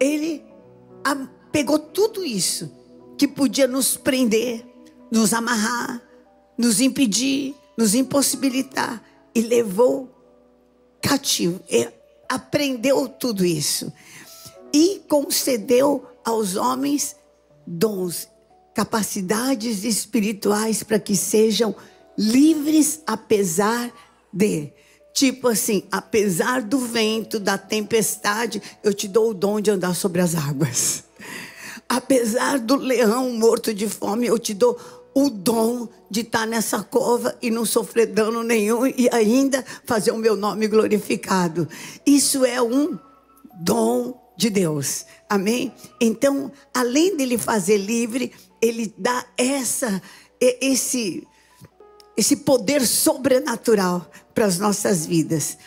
Ele pegou tudo isso que podia nos prender, nos amarrar, nos impedir, nos impossibilitar, e levou cativo, aprendeu tudo isso e concedeu aos homens dons, capacidades espirituais para que sejam livres apesar de. Tipo assim, apesar do vento, da tempestade, eu te dou o dom de andar sobre as águas. Apesar do leão morto de fome, eu te dou o dom de estar nessa cova e não sofrer dano nenhum e ainda fazer o meu nome glorificado. Isso é um dom de Deus. Amém? Então, além dele fazer livre, ele dá esse poder sobrenatural para as nossas vidas.